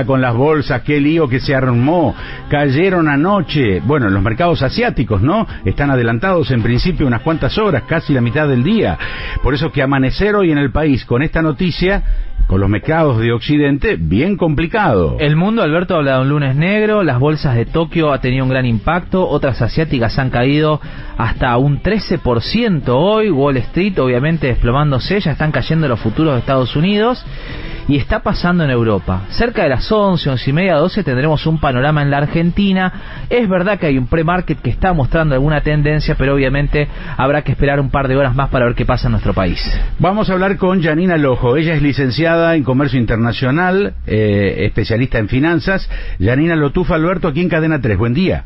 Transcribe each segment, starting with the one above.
Con las bolsas, qué lío que se armó, cayeron anoche, bueno, los mercados asiáticos, ¿no? Están adelantados en principio unas cuantas horas, casi la mitad del día. Por eso que amanecer hoy en el país con esta noticia, con los mercados de Occidente, bien complicado. El mundo, Alberto, habla de un lunes negro, las bolsas de Tokio han tenido un gran impacto, otras asiáticas han caído hasta un 13% hoy, Wall Street obviamente desplomándose, ya están cayendo los futuros de Estados Unidos. Y está pasando en Europa. Cerca de las 11, 11 y media, 12 tendremos un panorama en la Argentina. Es verdad que hay un pre-market que está mostrando alguna tendencia, pero obviamente habrá que esperar un par de horas más para ver qué pasa en nuestro país. Vamos a hablar con Yanina Lojo. Ella es licenciada en Comercio Internacional, especialista en finanzas. Yanina Lotufa, Alberto, aquí en Cadena 3. Buen día.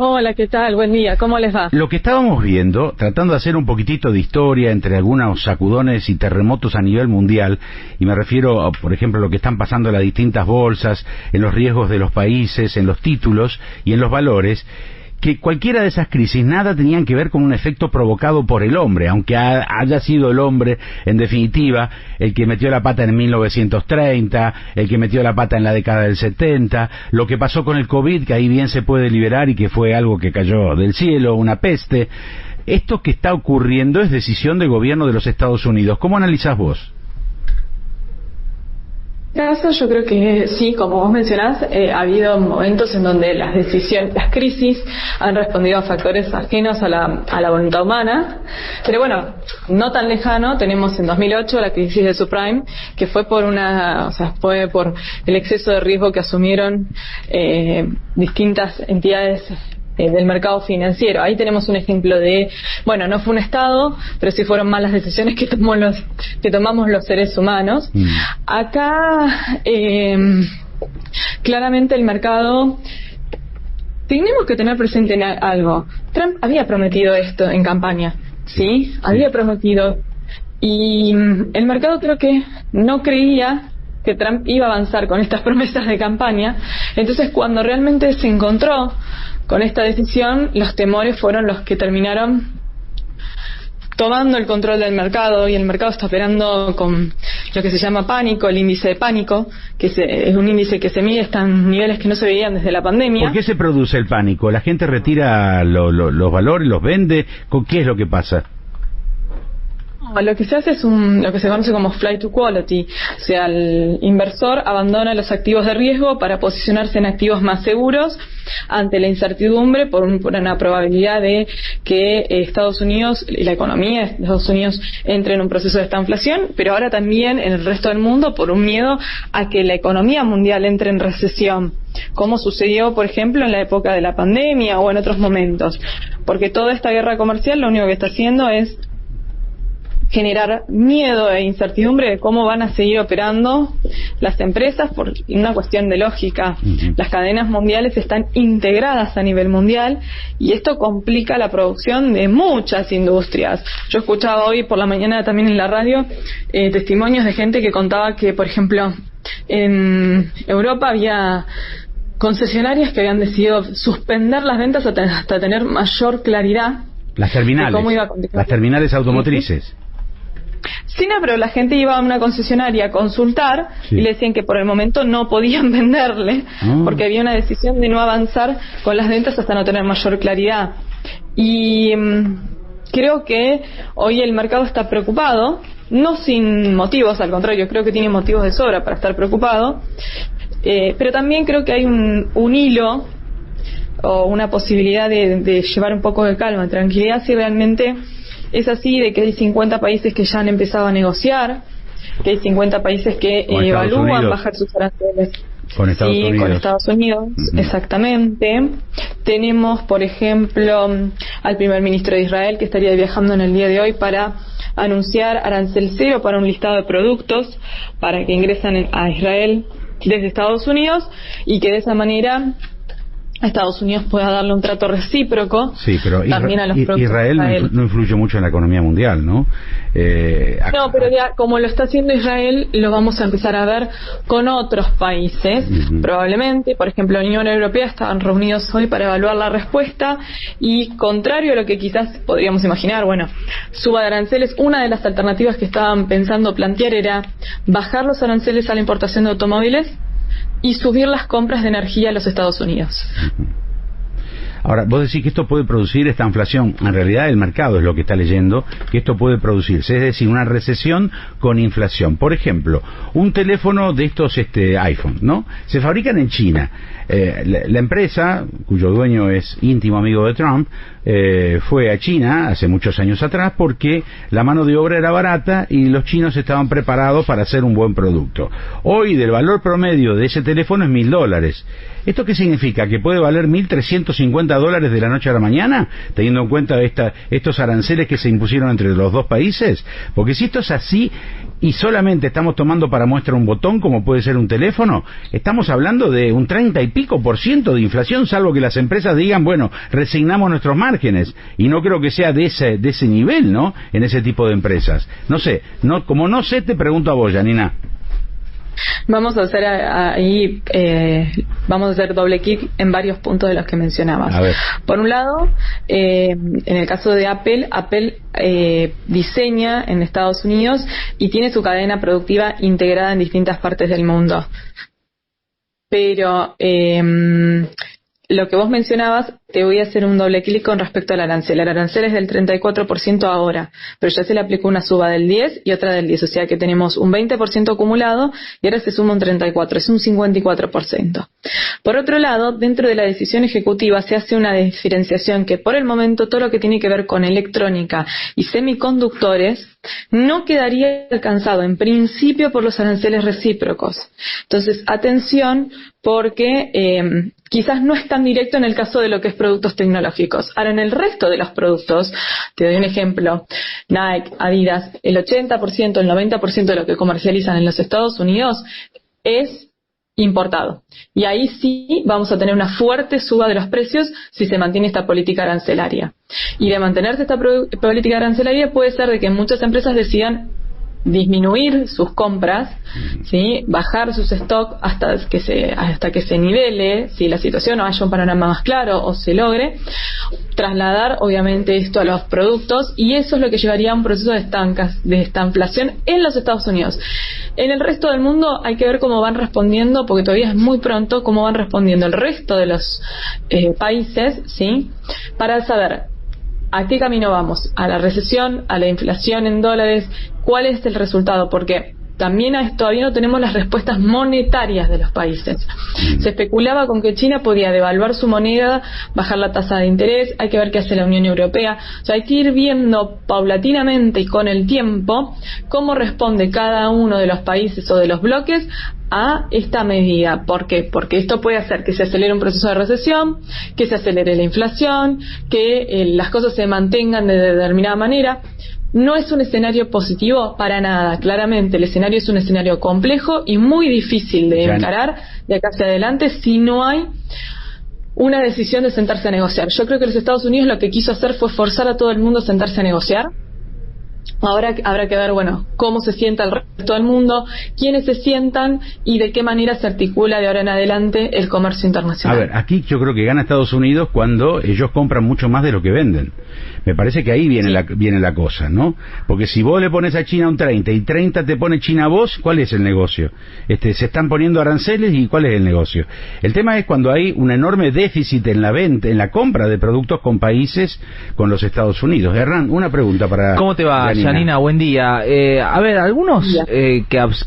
Hola, ¿qué tal? Buen día, ¿cómo les va? Lo que estábamos viendo, tratando de hacer un poquitito de historia entre algunos sacudones y terremotos a nivel mundial, y me refiero, por ejemplo, a lo que están pasando en las distintas bolsas, en los riesgos de los países, en los títulos y en los valores, que cualquiera de esas crisis nada tenían que ver con un efecto provocado por el hombre, aunque haya sido el hombre, en definitiva, el que metió la pata en 1930, el que metió la pata en la década del 70, lo que pasó con el COVID, que ahí bien se puede liberar y que fue algo que cayó del cielo, una peste. Esto que está ocurriendo es decisión del gobierno de los Estados Unidos. ¿Cómo analizás vos? Caso, yo creo que sí, como vos mencionás, ha habido momentos en donde las crisis han respondido a factores ajenos a la voluntad humana, pero bueno, no tan lejano, tenemos en 2008 la crisis de subprime, que fue por el exceso de riesgo que asumieron distintas entidades del mercado financiero. Ahí tenemos un ejemplo de, bueno, no fue un Estado, pero sí fueron malas decisiones que tomamos los seres humanos. Acá, claramente el mercado, tenemos que tener presente algo. Trump había prometido esto en campaña, ¿sí? Había prometido. Y el mercado creo que no creía que Trump iba a avanzar con estas promesas de campaña. Entonces, cuando realmente se encontró con esta decisión, los temores fueron los que terminaron tomando el control del mercado, y el mercado está operando con lo que se llama pánico, el índice de pánico, que es un índice que se mide, están niveles que no se veían desde la pandemia. ¿Por qué se produce el pánico? ¿La gente retira los valores, los vende? ¿Con qué es lo que pasa? Lo que se hace es lo que se conoce como flight to quality, o sea, el inversor abandona los activos de riesgo para posicionarse en activos más seguros ante la incertidumbre por una probabilidad de que Estados Unidos y la economía de Estados Unidos entre en un proceso de estanflación, pero ahora también en el resto del mundo por un miedo a que la economía mundial entre en recesión, como sucedió, por ejemplo, en la época de la pandemia o en otros momentos, porque toda esta guerra comercial lo único que está haciendo es generar miedo e incertidumbre de cómo van a seguir operando las empresas por una cuestión de lógica. Las cadenas mundiales están integradas a nivel mundial y esto complica la producción de muchas industrias. Yo escuchaba hoy por la mañana también en la radio testimonios de gente que contaba que, por ejemplo, en Europa había concesionarias que habían decidido suspender las ventas hasta tener mayor claridad. Las terminales, de cómo iba a las terminales automotrices. Sí, no, pero la gente iba a una concesionaria a consultar y le decían que por el momento no podían venderle porque había una decisión de no avanzar con las ventas hasta no tener mayor claridad. Y creo que hoy el mercado está preocupado, no sin motivos, al contrario, creo que tiene motivos de sobra para estar preocupado, pero también creo que hay un hilo o una posibilidad de llevar un poco de calma, de tranquilidad, si realmente es así, de que hay 50 países que ya han empezado a negociar, que hay 50 países que evalúan bajar sus aranceles. Con Estados Unidos. Con Estados Unidos, exactamente. Tenemos, por ejemplo, al primer ministro de Israel, que estaría viajando en el día de hoy para anunciar arancel cero para un listado de productos para que ingresan a Israel desde Estados Unidos, y que de esa manera Estados Unidos pueda darle un trato recíproco. Sí, pero también a los Israel no influye mucho en la economía mundial, ¿no? No, pero ya como lo está haciendo Israel, lo vamos a empezar a ver con otros países, probablemente. Por ejemplo, la Unión Europea estaban reunidos hoy para evaluar la respuesta, y contrario a lo que quizás podríamos imaginar, bueno, suba de aranceles, una de las alternativas que estaban pensando plantear era bajar los aranceles a la importación de automóviles y subir las compras de energía a los Estados Unidos. Ahora, vos decís que esto puede producir esta inflación. En realidad el mercado es lo que está leyendo, que esto puede producirse, es decir, una recesión con inflación. Por ejemplo, un teléfono de estos iPhone, ¿no? Se fabrican en China. La empresa, cuyo dueño es íntimo amigo de Trump, fue a China hace muchos años atrás porque la mano de obra era barata y los chinos estaban preparados para hacer un buen producto. Hoy, del valor promedio de ese teléfono es $1.000. ¿Esto qué significa? ¿Que puede valer $1.350 de la noche a la mañana, teniendo en cuenta estos aranceles que se impusieron entre los dos países? Porque si esto es así y solamente estamos tomando para muestra un botón, como puede ser un teléfono, estamos hablando de un 30 y pico % de inflación, salvo que las empresas digan, bueno, resignamos nuestros márgenes, y no creo que sea de ese nivel, ¿no?, en ese tipo de empresas. No sé, como no sé, te pregunto a vos, Janina. Vamos a hacer vamos a hacer doble clic en varios puntos de los que mencionabas. A ver. Por un lado, en el caso de Apple diseña en Estados Unidos y tiene su cadena productiva integrada en distintas partes del mundo. Pero lo que vos mencionabas, te voy a hacer un doble clic con respecto al arancel. El arancel es del 34% ahora, pero ya se le aplicó una suba del 10 y otra del 10, o sea que tenemos un 20% acumulado y ahora se suma un 34%, es un 54%. Por otro lado, dentro de la decisión ejecutiva se hace una diferenciación que por el momento todo lo que tiene que ver con electrónica y semiconductores no quedaría alcanzado en principio por los aranceles recíprocos. Entonces, atención, porque quizás no es tan directo en el caso de lo que es productos tecnológicos. Ahora, en el resto de los productos, te doy un ejemplo, Nike, Adidas, el 80%, el 90% de lo que comercializan en los Estados Unidos es importado. Y ahí sí vamos a tener una fuerte suba de los precios si se mantiene esta política arancelaria. Y de mantenerse esta política arancelaria puede ser de que muchas empresas decidan disminuir sus compras, ¿sí?, bajar sus stocks hasta que se nivele, si la situación o haya un panorama más claro o se logre, trasladar obviamente esto a los productos, y eso es lo que llevaría a un proceso de estanflación en los Estados Unidos. En el resto del mundo hay que ver cómo van respondiendo, porque todavía es muy pronto, cómo van respondiendo el resto de los países, ¿sí?, para saber ¿a qué camino vamos? ¿A la recesión? ¿A la inflación en dólares? ¿Cuál es el resultado? Porque también todavía no tenemos las respuestas monetarias de los países. Se especulaba con que China podía devaluar su moneda, bajar la tasa de interés, hay que ver qué hace la Unión Europea. O sea, hay que ir viendo paulatinamente y con el tiempo cómo responde cada uno de los países o de los bloques a esta medida. ¿Por qué? Porque esto puede hacer que se acelere un proceso de recesión, que se acelere la inflación, que las cosas se mantengan de determinada manera. No es un escenario positivo para nada, claramente. El escenario es un escenario complejo y muy difícil de encarar de acá hacia adelante si no hay una decisión de sentarse a negociar. Yo creo que los Estados Unidos lo que quiso hacer fue forzar a todo el mundo a sentarse a negociar. Ahora habrá que ver, bueno, cómo se sienta el resto del mundo, quiénes se sientan y de qué manera se articula de ahora en adelante el comercio internacional. A ver, aquí yo creo que gana Estados Unidos cuando ellos compran mucho más de lo que venden. Me parece que ahí viene la cosa, ¿no? Porque si vos le pones a China un 30 y 30 te pone China a vos, ¿cuál es el negocio? Se están poniendo aranceles y ¿cuál es el negocio? El tema es cuando hay un enorme déficit en la venta, en la compra de productos con países, con los Estados Unidos. Hernán, una pregunta para... ¿Cómo te va, Janina? Buen día. A ver, algunos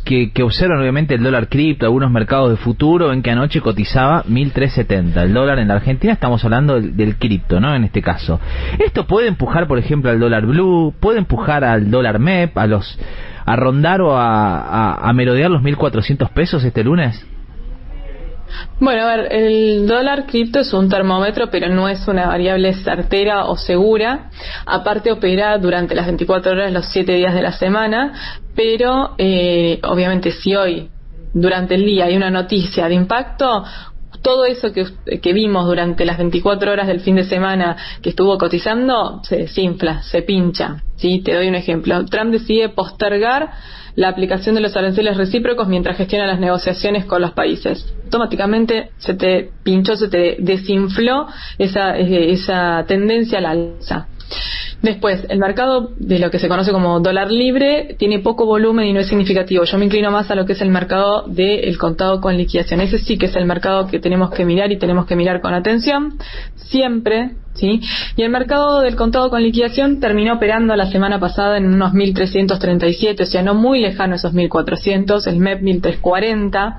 que observan obviamente el dólar cripto, algunos mercados de futuro, ven que anoche cotizaba 1.370 el dólar en la Argentina. Estamos hablando del cripto, ¿no? En este caso. ¿Esto puede empujar, por ejemplo, al dólar blue? ¿Puede empujar al dólar MEP a rondar o a merodear los 1.400 pesos este lunes? Bueno, a ver, el dólar cripto es un termómetro, pero no es una variable certera o segura. Aparte opera durante las 24 horas, los 7 días de la semana, pero obviamente si hoy, durante el día, hay una noticia de impacto, todo eso que vimos durante las 24 horas del fin de semana que estuvo cotizando, se desinfla, se pincha, ¿sí? Te doy un ejemplo. Trump decide postergar la aplicación de los aranceles recíprocos mientras gestiona las negociaciones con los países. Automáticamente se te pinchó, se te desinfló esa tendencia a la alza. Después, el mercado de lo que se conoce como dólar libre tiene poco volumen y no es significativo. Yo me inclino más a lo que es el mercado del contado con liquidación. Ese sí que es el mercado que tenemos que mirar y tenemos que mirar con atención, siempre, ¿sí? Y el mercado del contado con liquidación terminó operando la semana pasada en unos 1.337, o sea, no muy lejano esos 1.400, el MEP 1.340.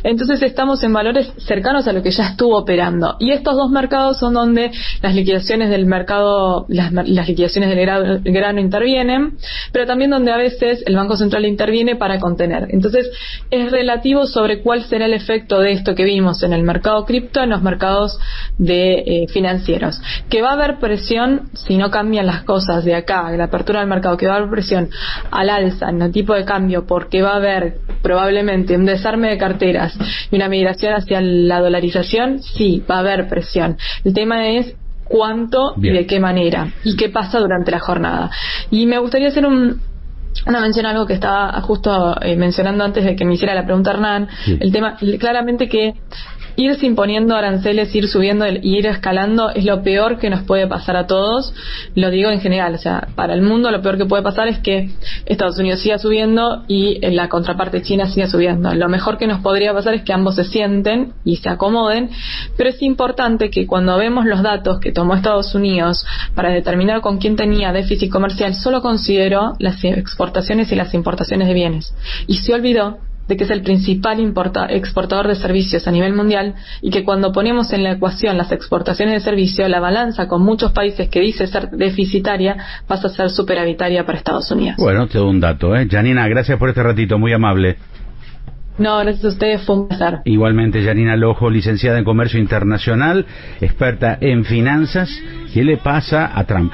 Entonces estamos en valores cercanos a lo que ya estuvo operando. Y estos dos mercados son donde las liquidaciones del mercado, las liquidaciones del grano intervienen, pero también donde a veces el Banco Central interviene para contener. Entonces es relativo sobre cuál será el efecto de esto que vimos en el mercado cripto en los mercados de financieros. Que va a haber presión si no cambian las cosas de acá, la apertura del mercado, que va a haber presión al alza en el tipo de cambio, porque va a haber probablemente un desarme de carteras y una migración hacia la dolarización. Sí, va a haber presión. El tema es cuánto y de qué manera y qué pasa durante la jornada. Y me gustaría hacer una mención a algo que estaba justo mencionando antes de que me hiciera la pregunta Hernán. Sí. El tema, claramente que irse imponiendo aranceles, ir subiendo y ir escalando es lo peor que nos puede pasar a todos. Lo digo en general, o sea, para el mundo lo peor que puede pasar es que Estados Unidos siga subiendo y la contraparte China siga subiendo. Lo mejor que nos podría pasar es que ambos se sienten y se acomoden, pero es importante que cuando vemos los datos que tomó Estados Unidos para determinar con quién tenía déficit comercial, solo consideró las exportaciones y las importaciones de bienes y se olvidó de que es el principal exportador de servicios a nivel mundial y que cuando ponemos en la ecuación las exportaciones de servicios, la balanza con muchos países que dice ser deficitaria pasa a ser superavitaria para Estados Unidos. Bueno, te doy un dato, Janina, gracias por este ratito, muy amable. No, gracias a ustedes, fue un placer. Igualmente, Janina Lojo, licenciada en Comercio Internacional, experta en finanzas. ¿Qué le pasa a Trump?